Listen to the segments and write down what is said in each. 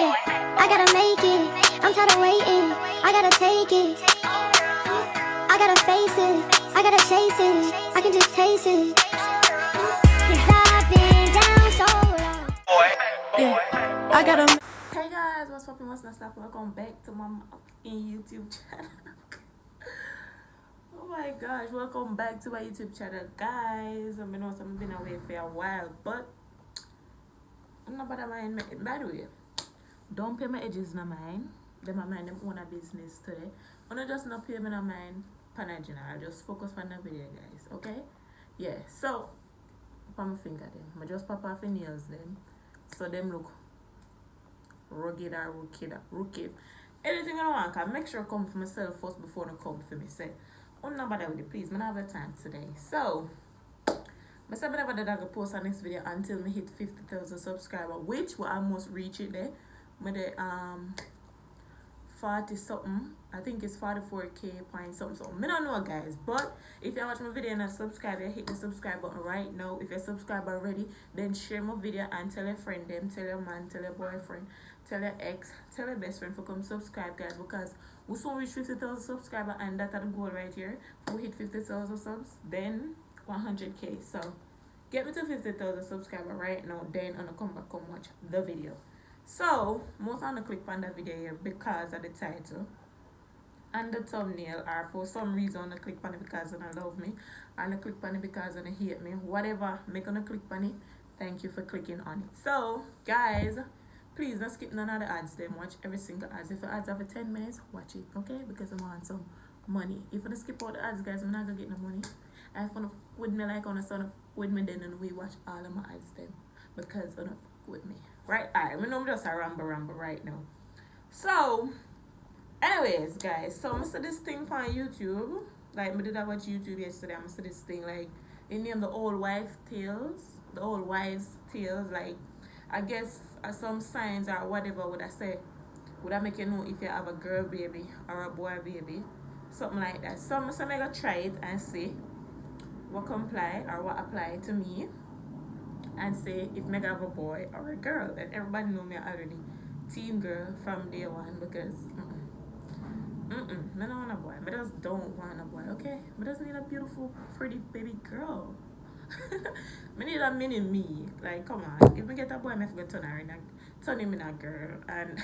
Yeah, I gotta make it. I'm tired of waiting. I gotta take it. I gotta face it. I gotta chase it. I can just taste it. 'Cause I've been down so long. Yeah, I gotta. Hey guys, what's poppin'? What's not stop? Welcome back to my YouTube channel. Oh my gosh, welcome back to my YouTube channel, guys. I know I've been away for a while, but I'm not bad mind. By the way, don't pay my edges no mind. Them I mind them own a business today. I'm not just not pay me no mind panagina. I'll just focus on the video, guys. Okay? Yeah. So, put my finger them. I just pop off the nails them, so them look rugged or rookie. Anything I want, can make sure I come for myself first before I come for me. Say, I'm not bother with it, please. I don't have time today. So, I said I never post on this video until me hit 50,000 subscribers, which will almost reach it there. With the 40 something, I think it's 44k point something. I don't know, guys, but if you watch my video and not subscribe, you hit the subscribe button right now. If you're subscribed already, then share my video and tell a friend them, tell your man, tell your boyfriend, tell your ex, tell your best friend for come subscribe, guys, because we soon reach 50,000 subscribers, and that's the goal right here. If we hit 50,000 subs, then 100k. So get me to 50,000 subscribers right now, then I'm gonna come back and watch the video. So most on the click on the video here because of the title and the thumbnail, or for some reason I click on it because they love me, and I click on it because they hate me. Whatever, make on a click on it. Thank you for clicking on it. So guys, please don't skip none of the ads. Then watch every single ads. If the ads have 10 minutes, watch it, okay? Because I want some money. If I skip all the ads, guys, I'm not gonna get no money. I want to with me like on a son of with me then, and we watch all of my ads then because enough with me. Right? I know I'm just a ramble right now. So, anyways, guys, so I saw this thing on YouTube. Like, I did I watch YouTube yesterday. I saw this thing, like, it named the old wives' tales. The old wives' tales. Like, I guess some signs or whatever would I say. Would I make you know if you have a girl baby or a boy baby? Something like that. So I'm going to try it and see what comply or what apply to me. And say if me have a boy or a girl, and everybody know me already team girl from day one, because I don't want a boy. I just don't want a boy, okay? I just need a beautiful pretty baby girl. I need a mini me. Like, come on, if I get a boy I have to turn him in a girl. And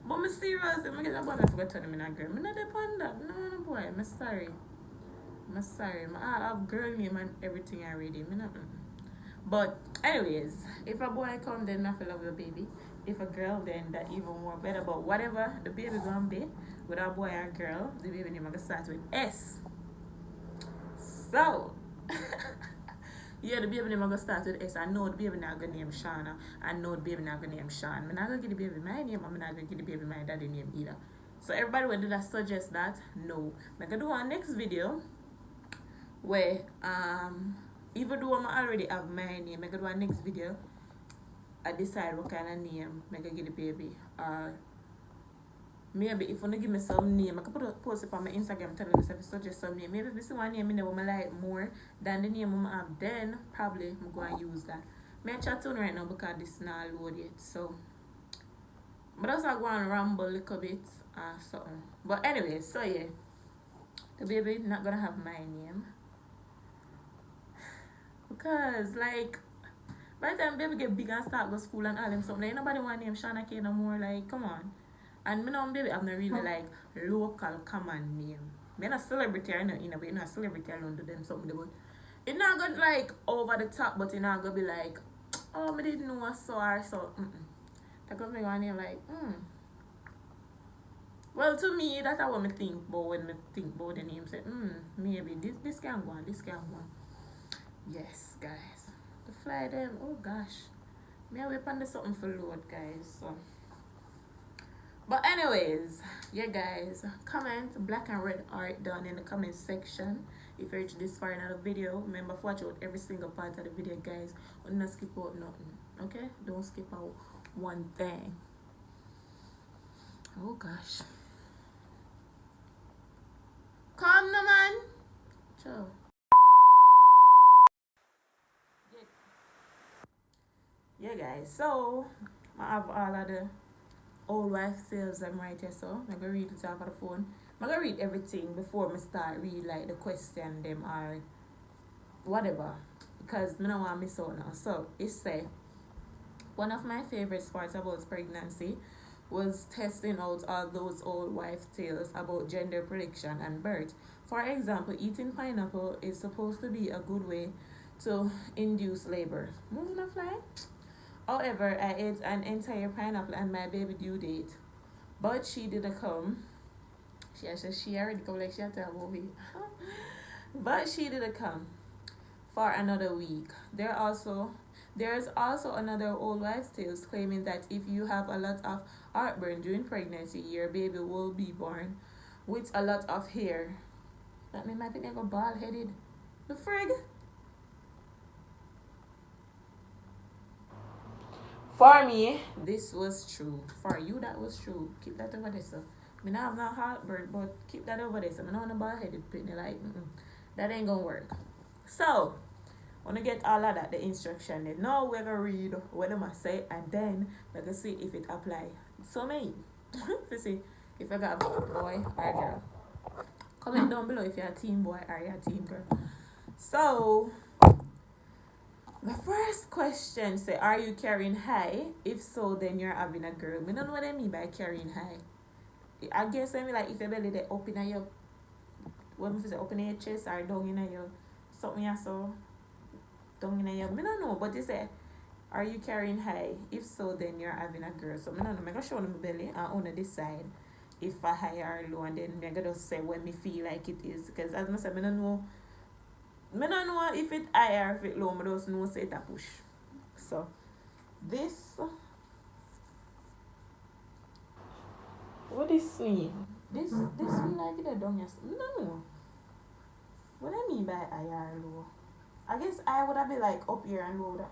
but I'm serious, if I get a boy I have to turn him in a girl. I'm not depend that. No want a boy. I'm sorry. I have girl name and everything already. But anyways, if a boy come, then I feel love the baby. If a girl, then that even more better. But whatever the baby gonna be, with a boy or girl, the baby name gonna start with S. So yeah, the baby name gonna start with S. I know the baby not gonna name Shawna. I know the baby not gonna name Sean. I'm not gonna give the baby my name. I'm not gonna give the baby my daddy name either. So everybody will do that suggest that? No. I'm gonna do our next video where even though I already have my name, I gonna do a next video. I decide what kind of name I gonna give the baby. Maybe if you wanna give me some name, I can post it on my Instagram telling myself to suggest some name. Maybe if this is one name I know I like more than the name I have, then probably I'm going to use that. I'm chatting right now because this is not loaded yet. So but also I go and ramble a little bit or something. But anyway, so yeah. The baby not gonna have my name. Because, like, by the time baby get big and start go school and all them something, like, nobody want name Shawna K no more, like, come on. And me know baby have no really, like, local common name. Me not celebrity, I know, in a way, not celebrity alone do them something, but it not gonna, like, over the top, but it not gonna be like, oh, me didn't know I saw her, so, That gonna make one name, like, Well, to me, that's what I think about when I think about the name, say, maybe this can go on, this can go on. Yes, guys. The fly them. Oh gosh. May I wait on the something for load, guys. So. But anyways, yeah, guys. Comment black and red art down in the comment section. If you reach this far in the video, remember to watch out every single part of the video, guys. Do not skip out nothing. Okay? Don't skip out one thing. Oh gosh. Come no man. Ciao. Yeah, guys, so I have all of the old wife tales I'm right here, so I'm gonna read it off of the phone. I'm gonna read everything before I start read like the question them or whatever. Because I don't want to miss out now. So it say one of my favorite parts about pregnancy was testing out all those old wife tales about gender prediction and birth. For example, eating pineapple is supposed to be a good way to induce labor. Moving a fly? However, I ate an entire pineapple and my baby due date. But she didn't come. She already come like she had to have movie. But she didn't come for another week. There's also another old wives' tales claiming that if you have a lot of heartburn during pregnancy, your baby will be born with a lot of hair. That means my baby go bald headed. The frig. For me, this was true. For you, that was true. Keep that over there, sir. I have no heartburn, but keep that over there. So I don't want a bald headed pitney. Like, that ain't gonna work. So, when I get all of that, the instruction, then now we're gonna read what I'm gonna say, and then we're gonna see if it apply. So me, to see if I got a boy or a girl. Comment down below if you're a teen boy or you're a teen girl. So, the first question say, are you carrying high? If so, then you're having a girl. I don't know what I mean by carrying high. I guess I mean like if your belly they open in your, what if it's open in your chest or down in your something you saw down in your, I don't know, but they say, are you carrying high? If so, then you're having a girl. So I don't know, I'm gonna show them my belly and on decide if I high or low, and then I'm gonna say when me feel like it is. Because as I said, I don't know if it high or if it low, I just know say it a push. So this, what is me? This feel like it a down yes. No. What I mean by high or low? I guess I would have been like up here and low.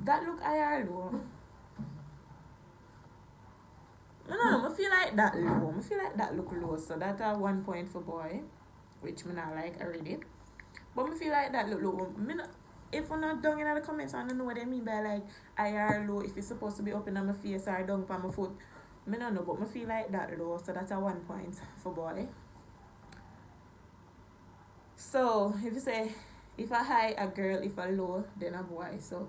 That look high or low? No, I feel like that low. I feel like that look low. So that's a 1 point for boy, which me not like already. But I feel like that look low. If we're not down in the comments, I don't know what they mean by like high or low. If it's supposed to be up in my face or down on my foot, I don't know. But I feel like that low. So that's a 1 point for boy. So if you say if I high a girl, if I low, then a boy. So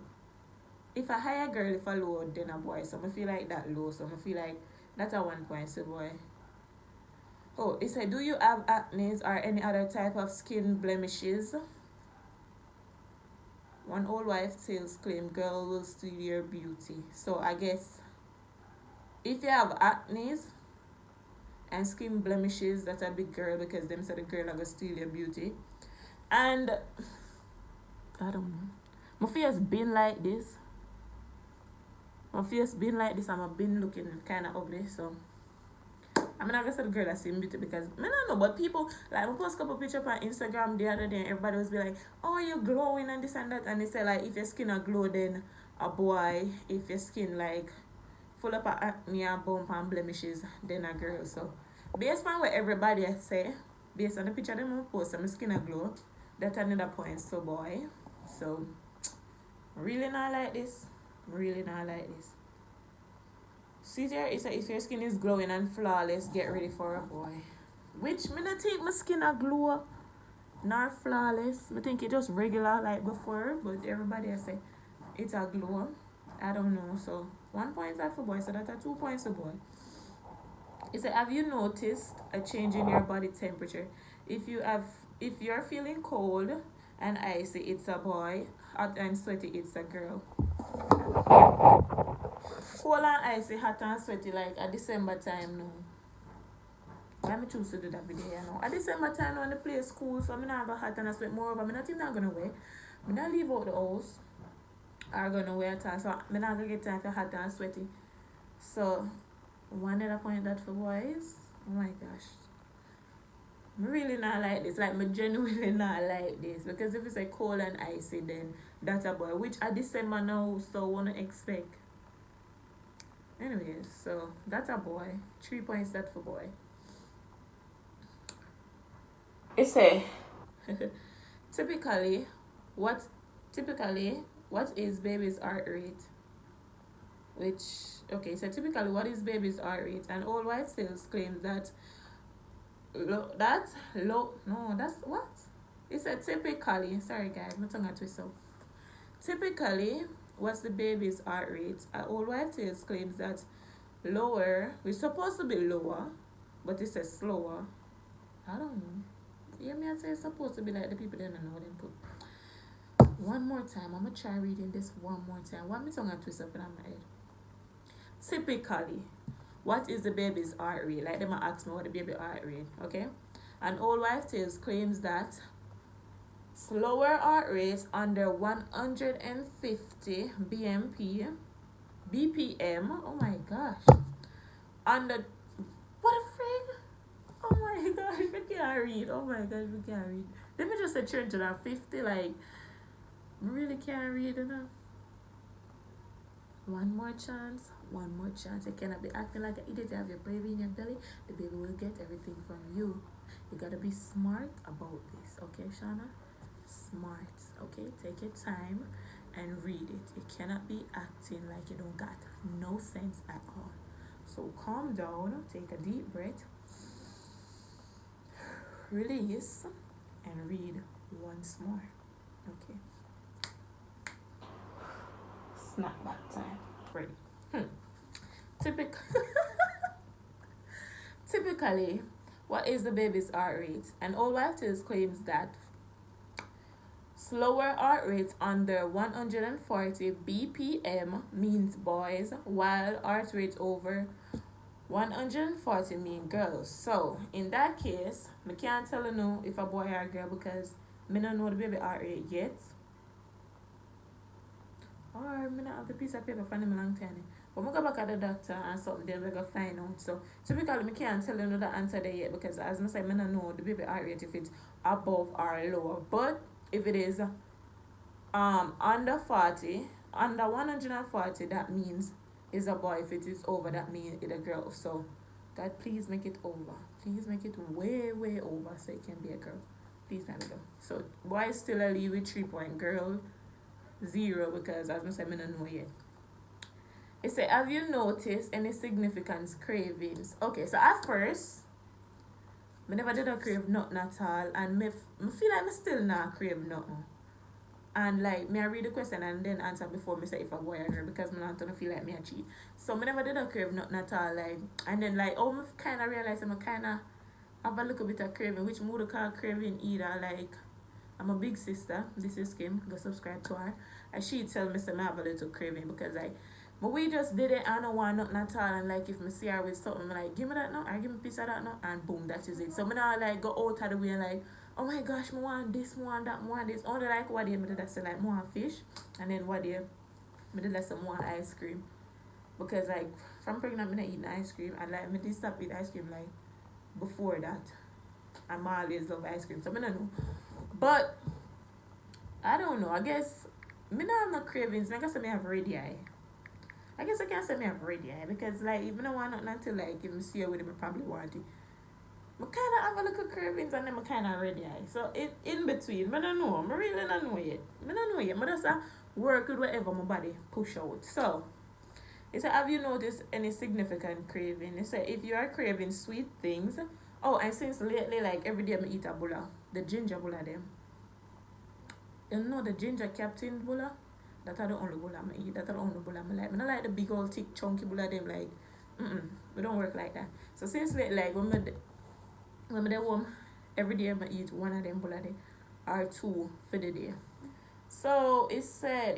if I high a girl, if I low, then a boy. So I feel like that low. So I feel like that's a 1 point, so boy. Oh, it said, do you have acne or any other type of skin blemishes? One old wife tales claim girl will steal your beauty. So I guess if you have acne and skin blemishes, that's a big girl, because them said the girl are gonna steal your beauty. And I don't know. My face been like this. My face been like this, and I've been looking kind of ugly, so I'm not gonna say the girl that's in beauty, because I don't know, but people, like, I post a couple pictures on Instagram the other day, and everybody was be like, oh, you're glowing and this and that, and they say, like, if your skin a glow, then a boy, if your skin, like, full up of acne and bump and blemishes, then a girl. So, based on what everybody say, based on the picture them I post, my skin a glow, that's another point, so boy. So, really not like this. Really not like this. See there, it's like if your skin is glowing and flawless, get ready for a boy. Which me not think my skin a glow nor flawless. I think it just regular like before, but everybody I say it's a glow. I don't know. So 1 point that for boy, so that's a 2 points for boy. It said, have you noticed a change in your body temperature? If you're feeling cold and icy, it's a boy. Hot and sweaty, it's a girl. Cold and icy, hot and sweaty, like at December time now. Why me choose to do that video now? At December time when the place cool, so I'm not gonna hot and sweat more over. I'm not even gonna wear. I'm not leave out the house. I'm gonna wear it, so I'm not gonna get time for hot and sweaty. So one other point that for boys. Oh my gosh. I really not like this. Like, I genuinely not like this. Because if it's like cold and icy, then that's a boy. Which at December now, so wanna expect. Anyways, so that's a boy. 3 points that for boy. It say typically what typically, what is baby's heart rate? So typically, what is baby's heart rate? And Old White Sales claims that that's low. No, that's what? It said typically. Sorry, guys, my tongue got twisted. Typically, what's the baby's heart rate? Old White Sales claims that lower. We're supposed to be lower, but it says slower. I don't know. Yeah, me I say it's supposed to be like the people that don't know what they put. One more time. I'm gonna try reading this one more time. Why my tongue got twisted up in my head? Typically, what is the baby's heart rate? Like them ask me what the baby heart rate, okay? And Old Wife Tales claims that slower heart rates under 150 BPM. Oh my gosh. Under what a frig? Oh my gosh, we can't read. Oh my gosh, we can't read. Let me just say 350, like we really can't read enough. One more chance. You cannot be acting like an idiot. You have your baby in your belly. The baby will get everything from you. You gotta be smart about this, okay, Shawna? Smart, okay? Take your time and read it. You cannot be acting like you don't got no sense at all. So calm down, take a deep breath, release, and read once more, okay? Snack back time. Ready. Typically, what is the baby's heart rate? And Old Wife Tales claims that slower heart rates under 140 BPM means boys, while heart rates over 140 mean girls. So, in that case, I can't tell you no if a boy or a girl because I don't know the baby heart rate yet. Or I don't have the piece of paper for them a long time. But I go back at the doctor and something, then we go find out. So typically, I can't tell you the answer there yet because as I say, I don't know the baby heart rate if it's above or lower. But if it is under 40, under 140, that means it's a boy. If it is over, that means it's a girl. So God, please make it over. Please make it way, way over so it can be a girl. Please let me go. So boy is still a leave with 3 point, girl 0 because as I said, I don't know yet. It said, have you noticed any significant cravings? Okay, so at first, I never did a crave nothing at all, and me feel like I still not crave nothing. And like, me I read the question and then answer before me say if a boy or girl because me not gonna feel like me a cheat. So me never did a crave nothing at all, like, and then like, oh, me kind of realize I kind of have a little bit of craving, which mood call craving either, like, I'm a big sister, this is Kim, go subscribe to her, and she tell me say I have a little craving because like, but we just did it, I don't want nothing at all, and like if me see her with something, I'm like, give me that now, or give me a piece of that now, and boom, that is it. So me not like go out of the way and like, oh my gosh, me want this, me want that, me want this. Only like what day me did that say like me want fish, and then what day me did that say me want ice cream. Because like from pregnant me not eating ice cream, and like me did stop eating ice cream like before that. And I always love ice cream, so I don't know. But I don't know, I guess me not have no cravings, I guess I may have red eye. I guess I can't say me have red eye because like if I don't want nothing until like if I see her with it, I probably want it. I kind of have a little cravings and then I kind of red eye. So it in between, I don't know. I really don't know yet. I just work with whatever my body push out. So it said, have you noticed any significant craving? It said, if you are craving sweet things. Oh, and since lately, like every day I eat a bulla, the ginger bulla them. You know the ginger captain bulla? That are the only bulla I eat. That are the only bulla I like. I don't like the big old thick chunky bulla them like. We don't work like that. So since lately, like when I dey home, every day I eat one of them bulla day or 2 for the day. So it said,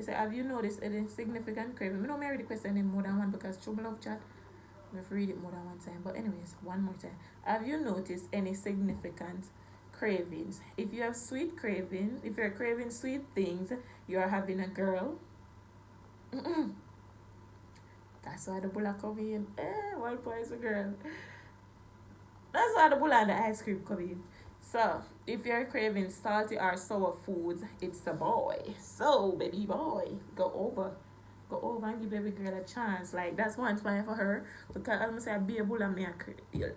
have you noticed any significant craving? I don't read the question in more than one because trouble love chat. We've read it more than one time. But anyways, one more time. Have you noticed any significant cravings? If you have sweet cravings, if you're craving sweet things, you are having a girl. That's why the bulla come in. One boy's a girl. That's why the bulla and the ice cream come in. So, if you're craving salty or sour foods, it's a boy. So, baby boy, go over and give baby girl a chance. Like, that's one point for her. Because I'm say, be a bulla, me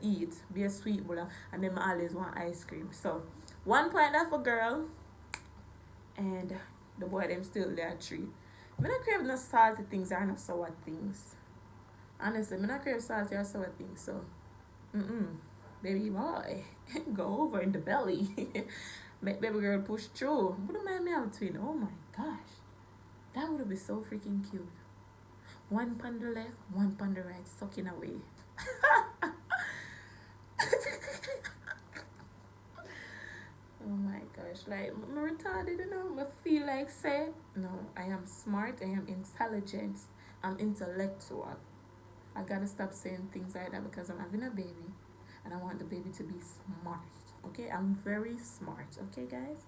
eat. Be a sweet bulla. And then I always want ice cream. So, 1 point that for girl. and the boy them still there at 3. Me not crave no salty things or no sour things. Honestly, me not crave salty or sour things, so baby boy, go over in the belly. Make baby girl push through. Wouldn't mind me have a twin. Oh my gosh. That would be so freaking cute. One on the left, one on the right, sucking away. Oh my gosh, like I'm retarded, you know. I feel like say no, I am smart, I am intelligent, I'm intellectual. I gotta stop saying things like that because I'm having a baby and I want the baby to be smart. Okay, I'm very smart, okay guys?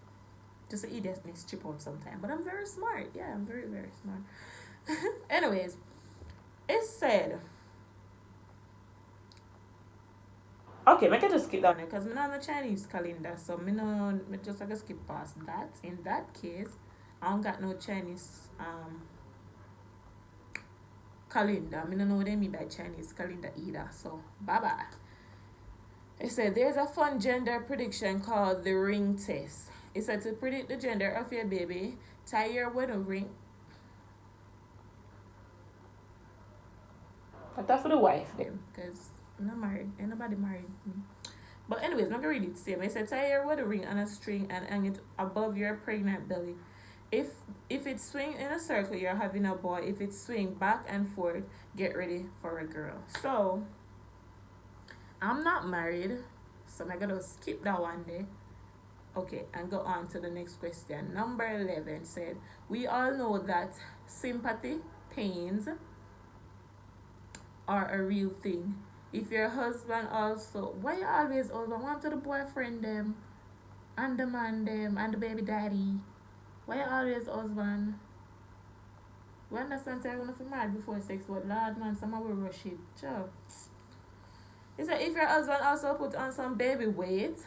Just an idiot needs chip out sometime. But I'm very smart. Yeah, I'm very, very smart. Anyways, it said, okay, I can just skip down there because I'm not on the Chinese calendar, so me just like skip past that. In that case, I don't got no Chinese calendar. I don't know what they mean by Chinese calendar either. So bye bye. It said there's a fun gender prediction called the ring test. It said to predict the gender of your baby, tie your wedding ring. But that's for the wife then, because I'm not married. Ain't nobody married me. But anyways, I'm not gonna read it same. It said tie your wedding ring on a string and hang it above your pregnant belly. If it swing in a circle, you're having a boy. If it swing back and forth, get ready for a girl. So I'm not married, so I'm gonna skip that one day. Okay, and go on to the next question. Number 11 said, we all know that sympathy, pains are a real thing. If your husband also, why you always want to the boyfriend them, and the man them, and the baby daddy? Why you always husband? We understand that you're going to be married before sex, but Lord man, some will rush it. Sure. He said, if your husband also put on some baby weight,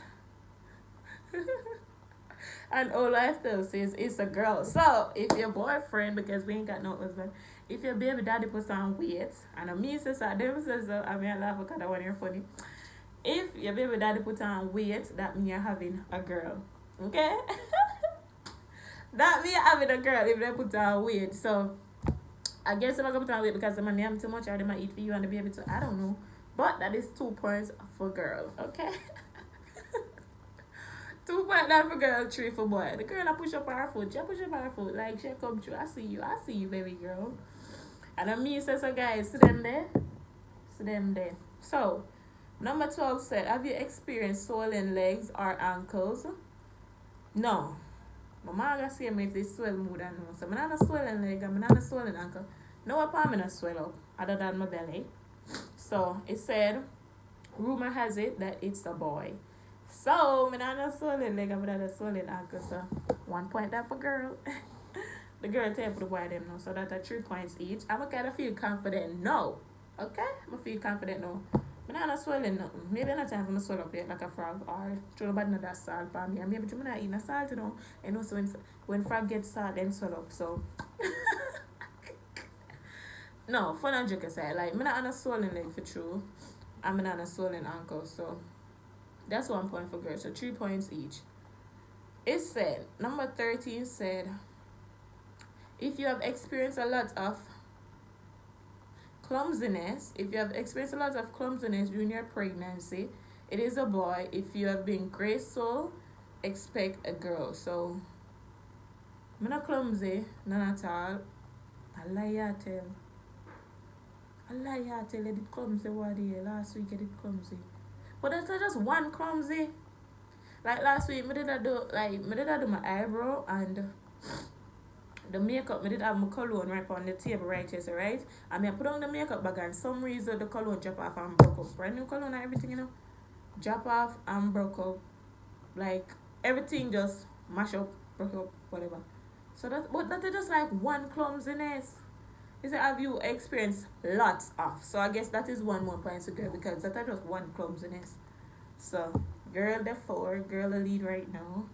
and all lifestyle says it's a girl. So if your boyfriend, because we ain't got no husband, if your baby daddy puts on weight, and me says that, them says that, I mean I laugh because I want to hear funny. If your baby daddy puts on weight, that means you're having a girl. Okay? That means you're having a girl if they put on weight. So I guess I'm gonna put on weight because the man am too much or they might eat for you and the baby too. I don't know. But that is 2 points for girl, okay? 2 points that for girl, 3 for boy. The girl I push up her foot. She push up her foot. Like she come through. I see you, baby girl. And then me says so guys, see them there? See them there. So number 12 said, have you experienced swollen legs or ankles? No. My mom gonna say me if they swell more than no. So I'm not a swollen leg, I'm not a swollen ankle. No apart me not swell up other than my belly. So it said, rumor has it that it's a boy. So I'm not a swollen leg, I'm not a swollen ankle. So 1 point that for girl. The girl tell the boy them now. So that's 3 points each. I'm gonna kind of feel confident no. Okay? I'm gonna feel confident no. I'm not swelling nothing. Maybe not time for me to swell up yet like a frog or throw nobody not that salt for me. And maybe I'm not eating a salt, you know. And also when frog gets salt, then swell up. So no, fun and joke aside. Like I'm not on a swollen leg for true. I'm not on a swollen ankle. So that's 1 point for girls. So 3 points each. It said, number 13 said, if you have experienced a lot of clumsiness, during your pregnancy, it is a boy. If you have been graceful, expect a girl. So I'm not clumsy, none at all. I lie tell you did clumsy one day. Last week I did clumsy. But that's just one clumsy. Like last week I did do my eyebrow and the makeup, I did have my cologne right on the table right here, so right? I mean, I put on the makeup bag and some reason the cologne drop off and broke up. Brand new cologne and everything, you know? Drop off and broke up. Like, everything just mash up, broke up, whatever. So that is just like one clumsiness. He said, have you experienced lots of? So I guess that is 1 more point to girl because that is just one clumsiness. So, girl the 4, girl the lead right now.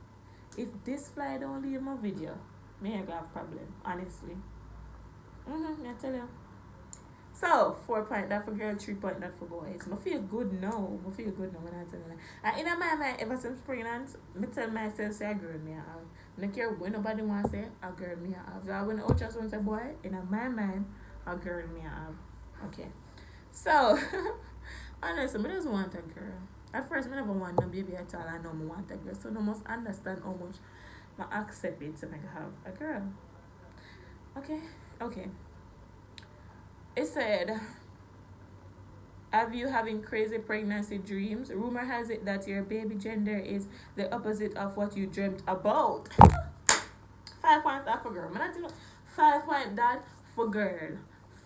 If this fly don't leave my video, me I have problem, honestly. I tell you. So 4 point that for girl, 3 point that for boys. I feel good now. When I tell you that. And in my mind, ever since pregnant, I tell myself say I girl me have. I don't care when nobody wants to say a girl me I have. So when the ultrasound say boy, in my mind, a girl me I have. Okay. So honestly, I just want a girl. At first, I never want no baby at all. I know I want a girl. So I must understand how much I accept it to make have a girl. Okay? Okay. It said, have you having crazy pregnancy dreams? Rumor has it that your baby gender is the opposite of what you dreamt about. 5 points that for girl. Man, I tell you, 5 point that for girl.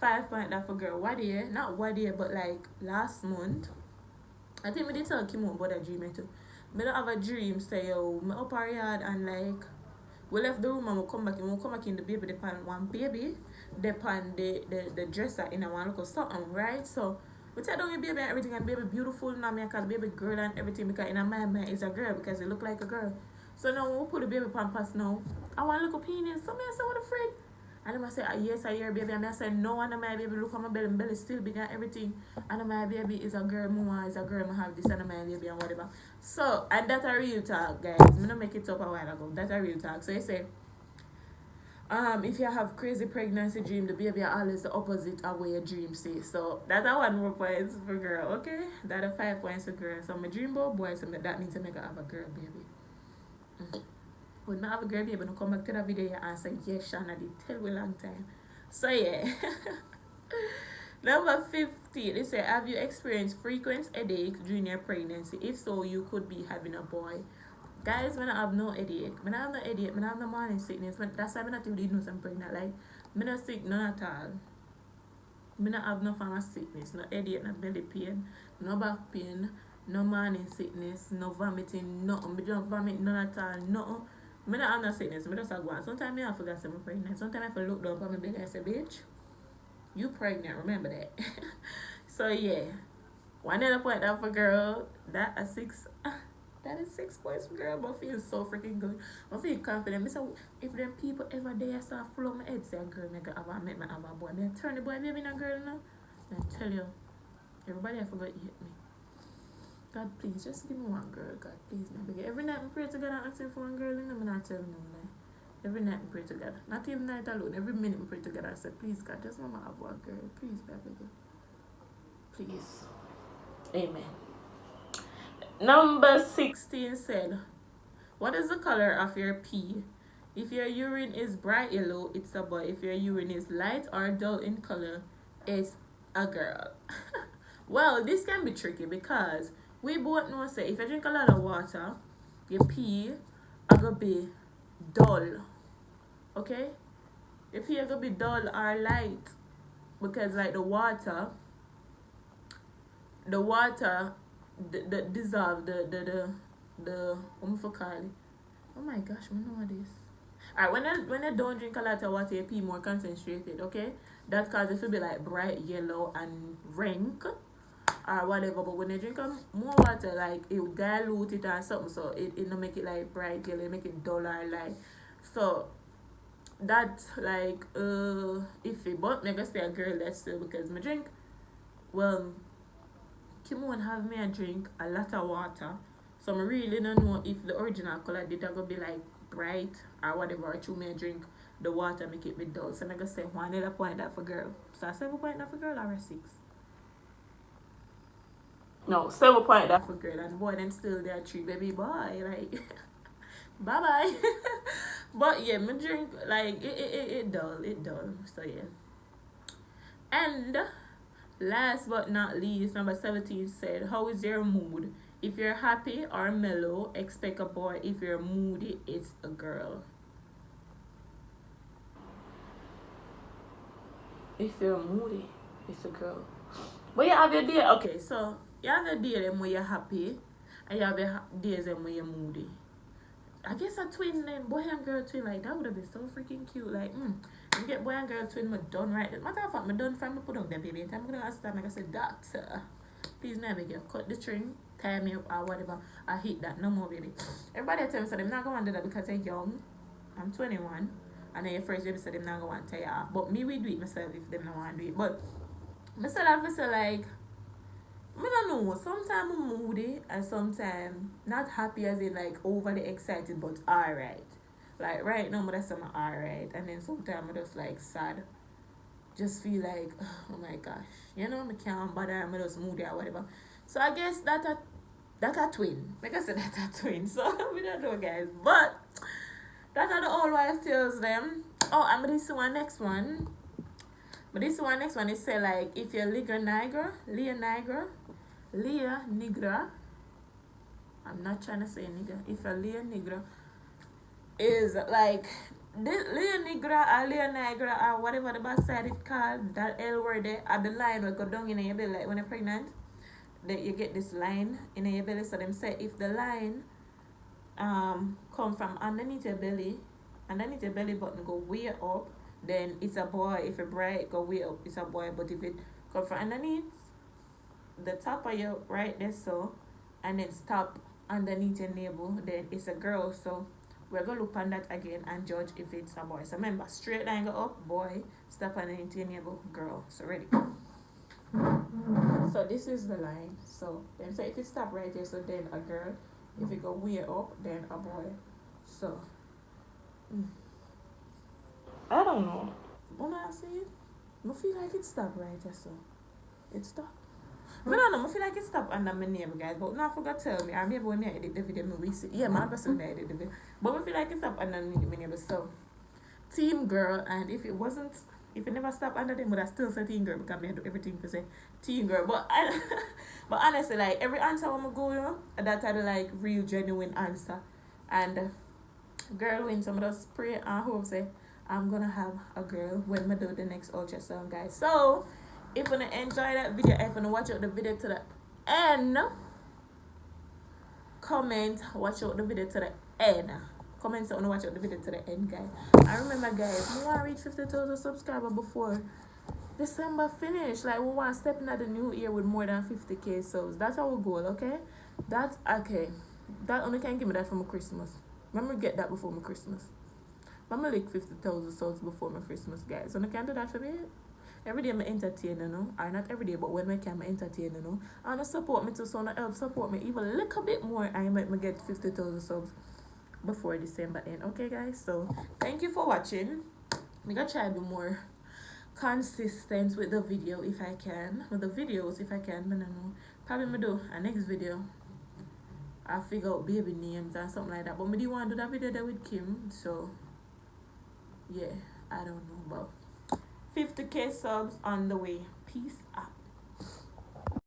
5 point that for girl. What year? Not what year, but like last month. I think we did tell Kim about a dream too. I don't have a dream, say yo, me up our yard and like we left the room and we come back in the baby depend one baby, depend the dresser in a one look something, right? So we tell down the baby and everything and baby beautiful now me I call the baby girl and everything because in my mind it's a girl because it look like a girl. So now when we put the baby pampers now, I want to look opinion. So me I say what the freak? And I say, yes, I hear baby. And I say, no, and my baby look at my belly still big and everything. And my baby is a girl, more is a girl, I have this and my baby and whatever. So, and that's a real talk, guys. I'm not make it up a while ago. That's a real talk. So I say, if you have crazy pregnancy dream, the baby are always the opposite of what your dream say. So that's a 1 more points for girl, okay? That's a 5 points for girl. So my dream about boy, so that means I make have a girl baby. When I have a girl baby, I come back to the video and say, yes, Shawna did tell me a long time. So yeah. Number 50, they say, have you experienced frequent headaches during your pregnancy? If so, you could be having a boy. Guys, when I have no headache, when I have no headache, when I have no morning sickness, that's why I'm not really know I'm pregnant. Like, I'm not sick, none at all. I don't have no form of sickness, no headache, no belly pain, no back pain, no morning sickness, no vomiting, nothing. I don't vomit none at all, nothing. I don't have no sickness, I just go on. Sometimes I forget I'm pregnant. Sometimes I look down on my belly and say, bitch, you pregnant, remember that. So yeah. One other point down for girl, that is 6 points for girl, but I feel so freaking good. I feel confident. So if them people ever there start flow my head, say a girl make have a make me have a boy. I turn the boy baby in a girl now. I tell you, everybody I forgot you hit me. God, please, just give me one girl. God, please, man. Because every night I pray to God and ask him for one girl, and I'm not telling no lie. Every night I pray to God. Not even night alone. Every minute I pray to God. I say, please, God, just want to have one girl. Please, baby. Please. Amen. Number 16 said, what is the color of your pee? If your urine is bright yellow, it's a boy. If your urine is light or dull in color, it's a girl. Well, this can be tricky because we both know say if you drink a lot of water, your pee are gonna be dull. Okay? Your pee are gonna be dull or light. Because like the water dissolve the what am I call it? Oh my gosh, I know this. Alright, when you don't drink a lot of water, your pee more concentrated, okay? That causes it to be like bright yellow and rank or whatever. But when you drink more water, like it will dilute it or something, so it don't make it like bright yellow, it make it dull or light. So that's like iffy. But me gonna stay a girl that's still because me drink Kim won't have me a drink a lot of water. So I really don't know if the original color did gonna be like bright or whatever, or through me drink the water make it be dull. So I'm gonna say 1 other point that for girl. So 7 point that for girl or 6? No, 7 point that for girl, and boy then still there 3 baby boy, like bye bye. But yeah, me drink like it dull. So yeah. And last but not least, number 17 said, how is your mood? If you're happy or mellow, expect a boy. If you're moody, it's a girl. If you're moody, it's a girl. But you have your day. Okay, so you have your day when you're happy, and you have your days when you're moody. I guess a twin then, boy and girl twin, like that would have been so freaking cute. Like, you get boy and girl twin, me done right. Matter of fact, me done from me put on the baby. And I'm gonna ask them, like I said, doctor, please never get cut the string, tie me up or whatever. I hit that, no more baby. Everybody tell me so they're not gonna do that because they're young. I'm 21. And then your first baby said they're not gonna tie you off. But me we do it myself if they don't want to do it. But myself I feel like I don't know, sometimes I'm moody and sometimes not happy as in like overly excited but alright. Like right now, I say I'm alright, and then sometimes I just like sad. Just feel like, oh my gosh, you know, I can't bother, I just moody or whatever. So I guess that a twin. Like I said, that a twin. So we don't know, guys. But that are the old wives tales them. Oh, and this one next one. But this one next one is say like if you're Leah Nigra. I'm not trying to say nigga. If you're Leah Nigra is like this Leah Nigra or Leah Nigra or whatever the backside it called, that L word there at the line will go down in your belly like when you're pregnant. That you get this line in your belly. So them say if the line come from underneath your belly button go way up, then it's a boy. If it bright go way up, it's a boy. But if it come from underneath the top of your right there so, and then stop underneath your navel, then it's a girl. So we're gonna look on that again and judge if it's a boy. So remember, straight line go up, boy, stop underneath your navel, girl. So ready. So this is the line. So then say if it stop right here, so then a girl. If it go way up, then a boy. So I don't know. When I see it, I feel like it stopped right here, so it stopped. I don't know, I feel like it stopped under my name, guys. But now I forgot to tell me. I maybe when I edit the video, we see. Yeah, my person edit the video. But I feel like it stopped under my name. So team girl, and if it never stopped under them, but I still say team girl because I do everything to say team girl. But but honestly, like every answer I'm go, you know, that are the like real genuine answer. And girl wins, I'm just pray and hope say I'm gonna have a girl when I do the next ultrasound, guys. So if you wanna enjoy that video, if you wanna watch out the video to the end, comment watch out the video to the end. Comment so I watch out the video to the end, guys. And remember, guys, we want to reach 50,000 subscribers before December finish. Like, we want to step into the new year with more than 50k subs. That's our goal, okay? That's okay. That only can give me that for my Christmas. Remember, get that before my Christmas. Remember, like 50,000 subs before my Christmas, guys. So, you can do that for me. Every day I'm entertaining, you know. Or not every day, but when I can, I'm entertaining, you know. And support me too, so help support me even a little bit more. I might get 50,000 subs before December end. Okay, guys, so thank you for watching. I'm gonna try to be more consistent with the video if I can, with the videos if I can. I don't know, probably me do a next video I figure out baby names and something like that, but me do want to do that video there with Kim. So yeah, I don't know, but 50k subs on the way. Peace out.